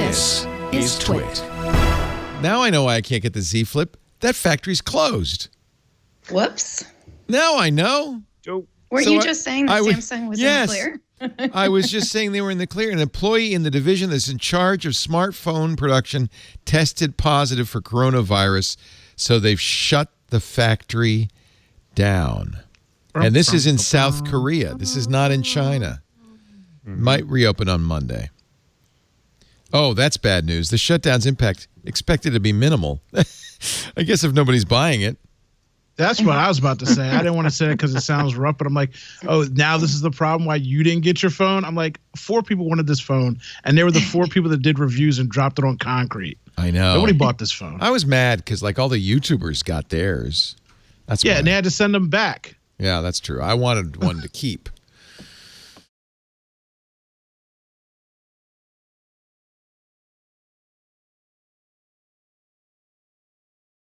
This is TWiT. Now I know why I can't get the Z Flip. That factory's closed. Whoops. Now I know. Weren't you just saying that Samsung was in the clear? I was just saying they were in the clear. An employee in the division that's in charge of smartphone production tested positive for coronavirus, so they've shut the factory down. And this is in South Korea. This is not in China. Might reopen on Monday. Oh, that's bad news. The shutdown's impact expected to be minimal. I guess if nobody's buying it. That's what I was about to say. I didn't want to say it because it sounds rough, but I'm like, oh, now this is the problem why you didn't get your phone? I'm like, 4 people wanted this phone, and they were the 4 people that did reviews and dropped it on concrete. I know. Nobody bought this phone. I was mad because like all the YouTubers got theirs. That's why. And they had to send them back. Yeah, that's true. I wanted one to keep.